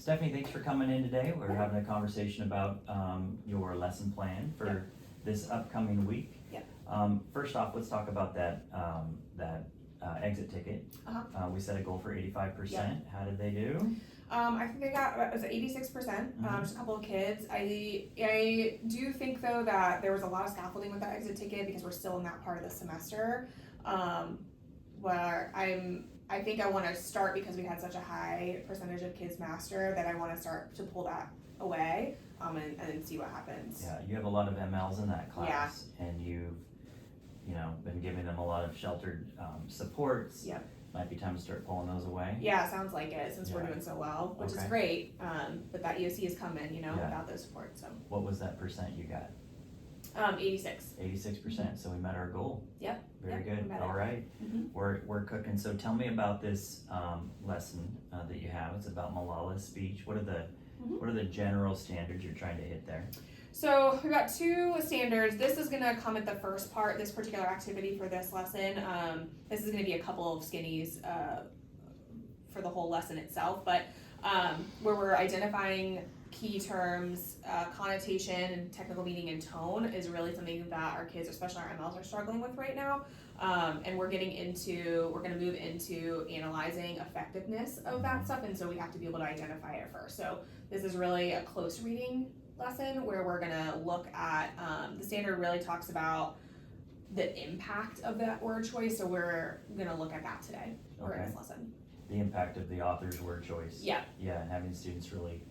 Stephanie, thanks for coming in today. We're having a conversation about your lesson plan for this upcoming week. First off, let's talk about that exit ticket. We set a goal for 85%. How did they do? I think they got, it was 86%, just a couple of kids. I do think though that there was a lot of scaffolding with that exit ticket because we're still in that part of the semester, where I think I want to start, because we had such a high percentage of kids master, that I want to start to pull that away, and then see what happens. Yeah, you have a lot of MLs in that class, and you've been giving them a lot of sheltered supports. Yep. Might be time to start pulling those away. Yeah, sounds like it, since we're doing so well, which is great. But that EOC has come in, without those supports. So. What was that percent you got? 86. 86%. So we met our goal. Yep. Very good. All right. We're cooking. So tell me about this lesson that you have. It's about Malala's speech. What are the general standards you're trying to hit there? So we've got two standards. This is gonna come at the first part, this particular activity for this lesson. This is gonna be a couple of skinnies for the whole lesson itself, but where we're identifying key terms, connotation and technical meaning and tone is really something that our kids, especially our MLs, are struggling with right now. And we're gonna move into analyzing effectiveness of that stuff, and so we have to be able to identify it first. So this is really a close reading lesson where we're gonna look at, the standard really talks about the impact of that word choice, so we're gonna look at that today, or in this lesson. The impact of the author's word choice. Yeah. Yeah, and having students really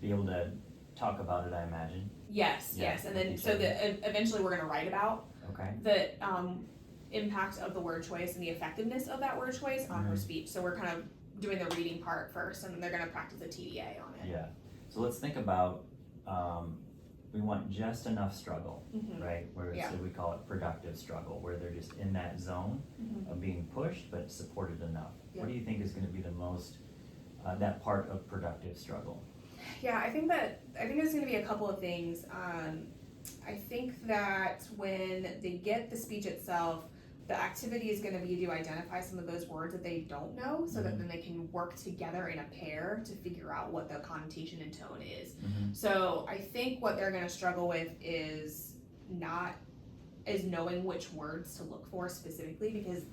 be able to talk about it, I imagine. Yes, and then so that eventually we're gonna write about the impact of the word choice and the effectiveness of that word choice on her speech. So we're kind of doing the reading part first, and then they're gonna practice a TDA on it. Yeah, so let's think about, we want just enough struggle, right? So we call it productive struggle, where they're just in that zone of being pushed but supported enough. What do you think is gonna be the most, that part of productive struggle? Yeah, I think there's gonna be a couple of things. I think that when they get the speech itself, the activity is gonna be to identify some of those words that they don't know, so that then they can work together in a pair to figure out what the connotation and tone is. So I think what they're gonna struggle with is knowing which words to look for specifically, because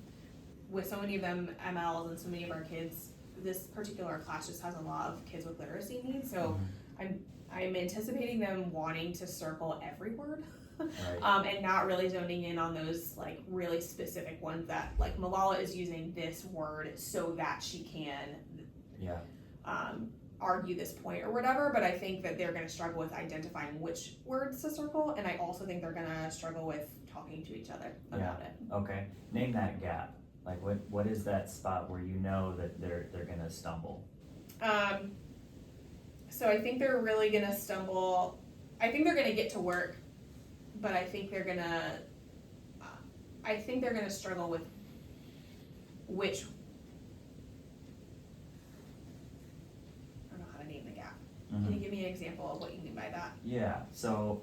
with so many of them MLs and so many of our kids, this particular class just has a lot of kids with literacy needs, so I'm anticipating them wanting to circle every word. And not really zoning in on those like really specific ones that, like, Malala is using this word so that she can argue this point or whatever, but I think that they're gonna struggle with identifying which words to circle, and I also think they're gonna struggle with talking to each other about it. Okay, name that gap. Like what is that spot where you know that they're gonna stumble? So I think they're really gonna stumble. I think they're gonna get to work, but I think they're gonna struggle with which. I don't know how to name the gap. Can you give me an example of what you mean by that? Yeah. So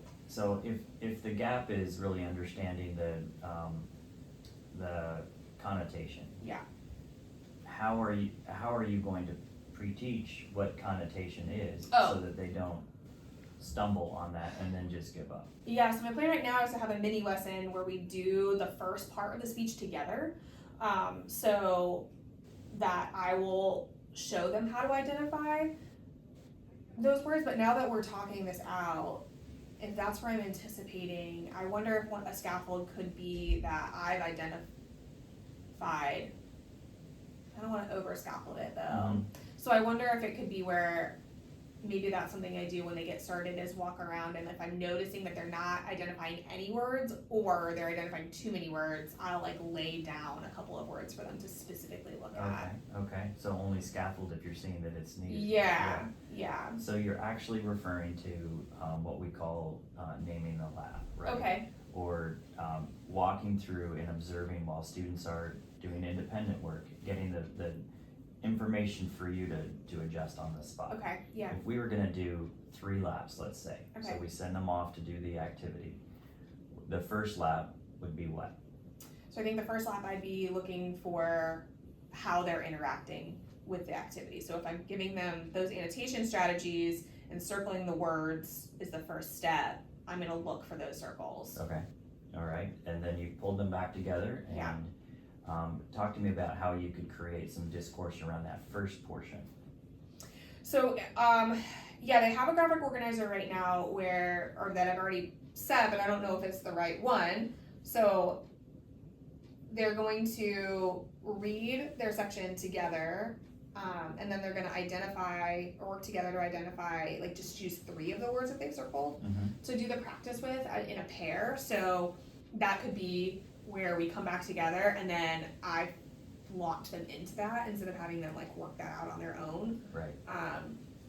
if the gap is really understanding the connotation. Yeah. How are you going to pre-teach what connotation is so that they don't stumble on that and then just give up? Yeah, so my plan right now is to have a mini lesson where we do the first part of the speech together, so that I will show them how to identify those words. But now that we're talking this out, if that's where I'm anticipating, I wonder if a scaffold could be that I've identified. I don't want to over scaffold it though. So I wonder if it could be where maybe that's something I do when they get started, is walk around, and if I'm noticing that they're not identifying any words or they're identifying too many words, I'll like lay down a couple of words for them to specifically look at. Okay, so only scaffold if you're seeing that it's needed. Yeah. So you're actually referring to what we call naming the lab, right? Okay. Or walking through and observing while students are doing independent work, getting the information for you to adjust on the spot. Okay, yeah. If we were gonna do 3 laps, let's say, so we send them off to do the activity, the first lap would be what? So I think the first lap I'd be looking for how they're interacting with the activity. So if I'm giving them those annotation strategies and circling the words is the first step, I'm gonna look for those circles. Okay, all right, and then you pulled them back together and Yeah. Talk to me about how you could create some discourse around that first portion. So, yeah, they have a graphic organizer right now or that I've already set, but I don't know if it's the right one. So they're going to read their section together, and then they're gonna work together to identify, like just choose 3 of the words that they've circled to do the practice with in a pair. So that could be where we come back together and then I locked them into that instead of having them like work that out on their own. Right.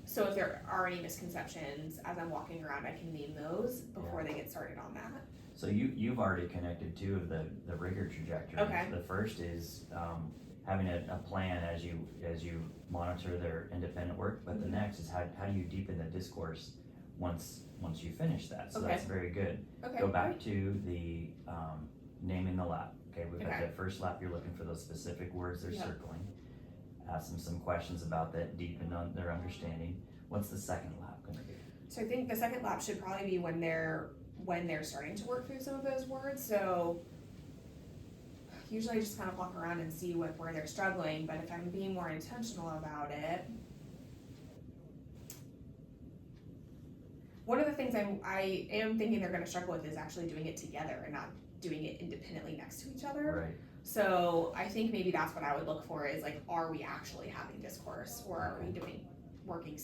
So if there are any misconceptions as I'm walking around, I can name those before they get started on that. So you've already connected 2 of the rigor trajectories. Okay. The first is having a plan as you monitor their independent work, but the next is how do you deepen the discourse once you finish that. So that's very good. Okay. Go back to the naming the lap. Okay, we've got Okay. the first lap, you're looking for those specific words they're Yep. circling. Ask them some questions about that, deepen on their understanding. What's the second lap gonna be? So I think the second lap should probably be when they're starting to work through some of those words. So usually I just kind of walk around and see where they're struggling, but if I'm being more intentional about it, one of the things I am thinking they're gonna struggle with is actually doing it together and not doing it independently next to each other. Right. So I think maybe that's what I would look for is like, are we actually having discourse or are we working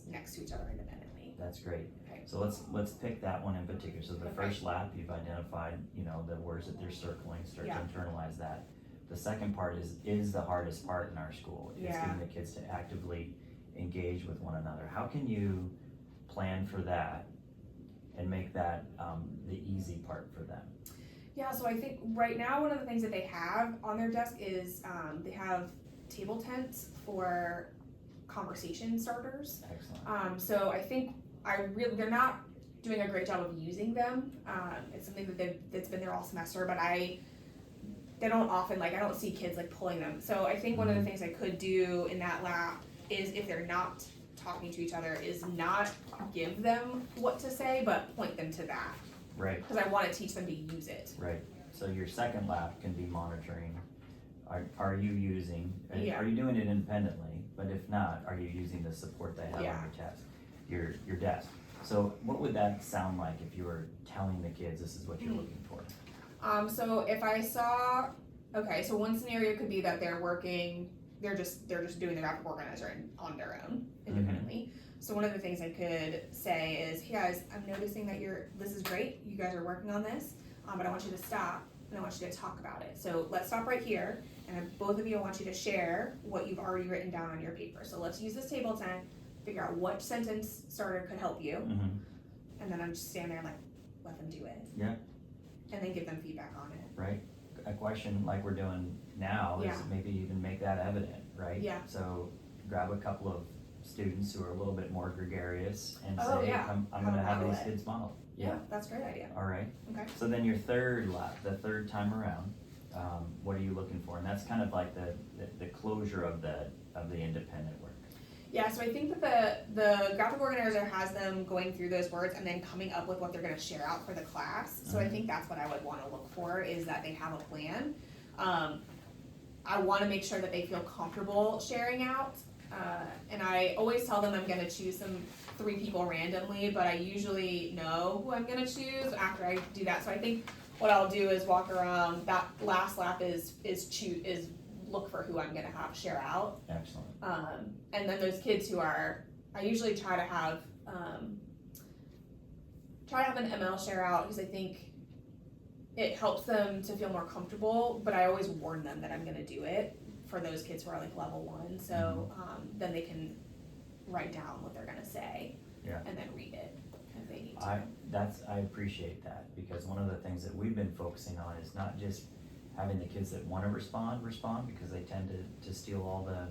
next to each other independently? That's great. Okay. So let's pick that one in particular. So the Okay. first lap, you've identified, the words that they're circling, start Yeah. to internalize that. The second part is the hardest part in our school. It's Yeah. getting the kids to actively engage with one another. How can you plan for that and make that the easy part for them? Yeah, so I think right now one of the things that they have on their desk is they have table tents for conversation starters. Excellent. So I think they're not doing a great job of using them. It's something that's been there all semester, but they don't often I don't see kids like pulling them. So I think one of the things I could do in that lab is if they're not talking to each other is not give them what to say, but point them to that. Right. Because I want to teach them to use it. Right. So your second lap can be monitoring. Are you using? Yeah. Are you doing it independently? But if not, are you using the support they have Yeah. on your test, your desk? So what would that sound like if you were telling the kids this is what you're looking for? So if I saw, so one scenario could be that they're just doing the graphic organizer on their own independently. So one of the things I could say is, hey guys, I'm noticing that this is great, you guys are working on this, but I want you to stop and I want you to talk about it. So let's stop right here, and both of you, I want you to share what you've already written down on your paper. So let's use this table tent, figure out what sentence starter could help you, and then I'm just stand there and let them do it. Yeah. And then give them feedback on it. Right. A question like we're doing now is Yeah. maybe even make that evident, right? Yeah. So grab a couple of students who are a little bit more gregarious and Oh, say, yeah. I'm Have gonna them have model these it. kids model. Yeah, that's a great idea. All right. Okay. So then your third lap, the third time around, what are you looking for? And that's kind of like the closure of the independent work. Yeah, so I think that the graphic organizer has them going through those words and then coming up with what they're gonna share out for the class. So I think that's what I would wanna look for, is that they have a plan. I wanna make sure that they feel comfortable sharing out. And I always tell them I'm gonna choose 3 people randomly, but I usually know who I'm gonna choose after I do that. So I think what I'll do is walk around, that last lap is look for who I'm gonna have share out. Excellent. And then those kids I usually try to have an ML share out, because I think it helps them to feel more comfortable, but I always warn them that I'm gonna do it for those kids who are level 1, so then they can write down what they're gonna say. Yeah. And then read it if they need to. I appreciate that, because one of the things that we've been focusing on is not just having the kids that wanna respond, because they tend to steal all the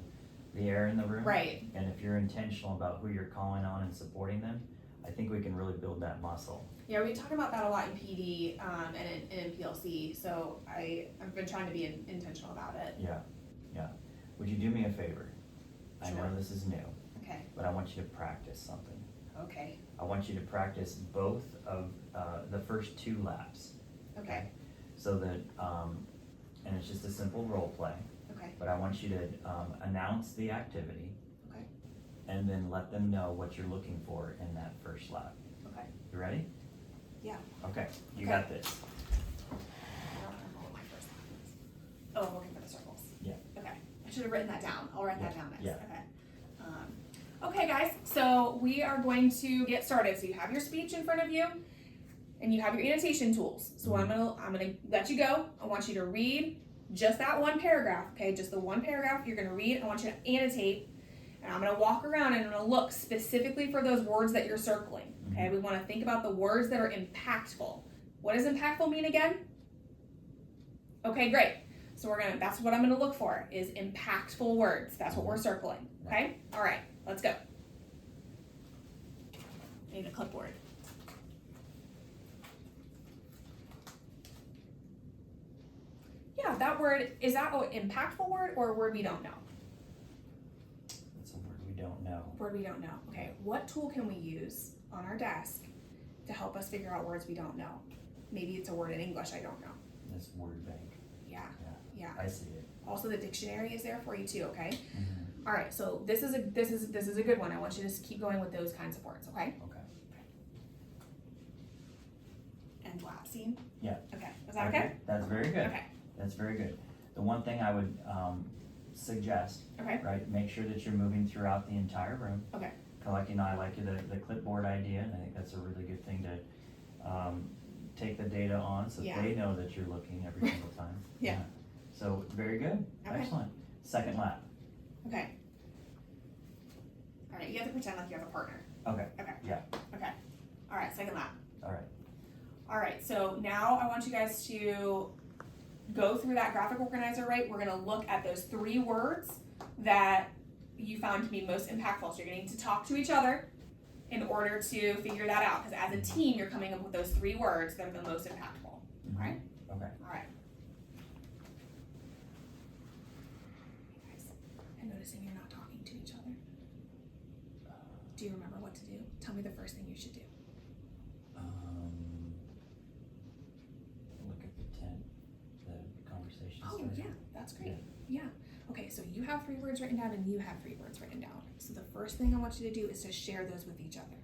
air in the room. Right. And if you're intentional about who you're calling on and supporting them, I think we can really build that muscle. Yeah, we talk about that a lot in PD and in PLC, so I've been trying to be intentional about it. Yeah. Would you do me a favor? I Sure. know this is new, Okay, but I want you to practice something. okay, I want you to practice both of, the first 2 laps. okay, So that, and it's just a simple role play, okay, but I want you to, announce the activity. Okay. And then let them know what you're looking for in that first lap. okay. You ready? Yeah. Okay, you Okay. got this. I don't remember what my first one is. Oh, I'm looking for the circles. Yeah. Okay, I should have written that down. I'll write that Yeah, down next. yeah. Okay. Okay, guys. So we are going to get started. So you have your speech in front of you, and you have your annotation tools. So I'm gonna let you go. I want you to read just that one paragraph. Okay, just the one paragraph you're gonna read. I want you to annotate, and I'm gonna walk around and I'm gonna look specifically for those words that you're circling. Okay, we want to think about the words that are impactful. What does impactful mean again? Okay, great. So that's what I'm gonna look for, is impactful words. That's what we're circling, okay? All right, let's go. I need a clipboard. Yeah, that word, is that an impactful word or a word we don't know? It's a word we don't know. Word we don't know. Okay, what tool can we use on our desk to help us figure out words we don't know? Maybe it's a word in English I don't know. This word bank. Yeah. I see it. Also, the dictionary is there for you too. Okay. Mhm. All right. So this is a good one. I want you to just keep going with those kinds of words. Okay. Okay. And lapsing. Yeah. Okay. Is that okay? That's very good. Okay. That's very good. The one thing I would, suggest, Okay. right, make sure that you're moving throughout the entire room. Okay. Like, I like the clipboard idea, and I think that's a really good thing to, take the data on, so Yeah. they know that you're looking every single time. Yeah. So, very good, Okay. excellent. Second lap, Okay. All right. You have to pretend like you have a partner. okay, Okay. Yeah. Okay. All right. Second lap. all right, All right. So now I want you guys to go through that graphic organizer. Right. We're gonna look at those 3 words that you found to be most impactful. So you're going to need to talk to each other in order to figure that out. Because as a team, you're coming up with those 3 words that are the most impactful. Mhm. Right? Okay. All right. Guys, I'm noticing you're not talking to each other. Do you remember what to do? Tell me the first thing you should do. Look at the conversation Oh, started. yeah, that's great. Yeah. Okay, so you have 3 words written down and you have 3 words written down. So the first thing I want you to do is to share those with each other.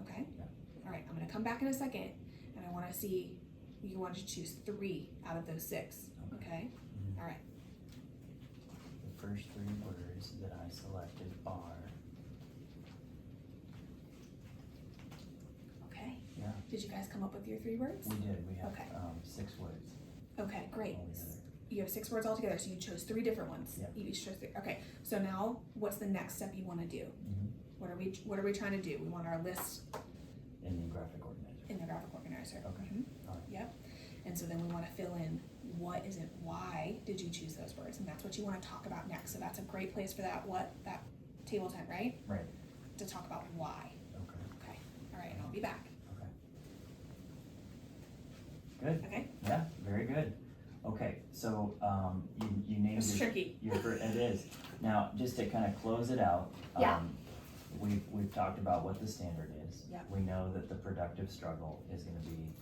Okay. Okay? Yeah. All right, I'm going to come back in a second and I want to see, you want to choose 3 out of those 6. Okay? Mhm. All right. The first 3 words that I selected are, Okay. yeah, Did you guys come up with your 3 words? we did, we have, Okay. 6 words Okay, great. altogether. You have 6 words altogether, so you chose 3 different ones. Yeah. You each chose 3. Okay, so now what's the next step you want to do? Mhm. What are we trying to do? We want our list In the graphic organizer. in the graphic organizer. Okay. Mhm. All right. Yep. And so then we want to fill in why did you choose those words? And that's what you want to talk about next. So that's a great place for that table tent, right? Right. To talk about why. Okay. Okay. All right, and I'll be back. Okay. Good. Okay. Yeah, very good. Okay, so, you named It's tricky. it is. Now, just to kind of close it out. Yeah. We've talked about what the standard is. Yeah. We know that the productive struggle is gonna be,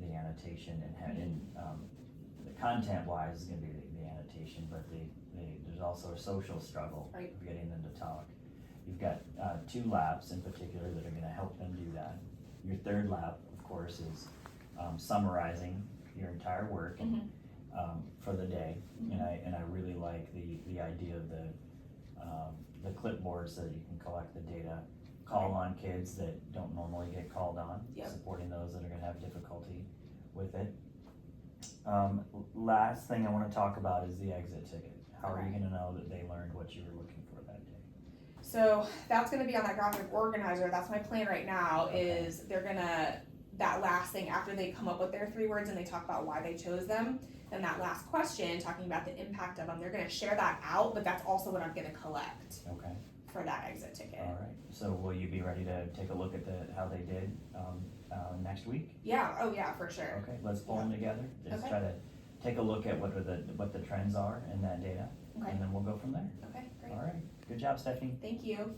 the annotation and the content wise is gonna be the annotation, but there's also a social struggle Right. of getting them to talk. You've got, 2 laps in particular that are gonna help them do that. Your 3rd lap, of course, is, summarizing your entire work and, for the day. Mhm. And I really like the idea of the clipboard so that you can collect the data, call on kids that don't normally get called on, Yep. supporting those that are gonna have difficulty with it. Last thing I wanna talk about is the exit ticket. How are you Okay. gonna know that they learned what you were looking for that day? So that's gonna be on that graphic organizer. That's my plan right now. Okay. Is they're gonna, that last thing after they come up with their 3 words and they talk about why they chose them, then that last question talking about the impact of them, they're gonna share that out, but that's also what I'm gonna collect Okay, for that exit ticket. all right. So will you be ready to take a look at how they did, next week? Yeah, oh yeah, for sure. Okay, let's pull them together, just Okay. try to take a look at what the trends are in that data, Okay. and then we'll go from there. Okay, great. All right, Good job, Stephanie. Thank you.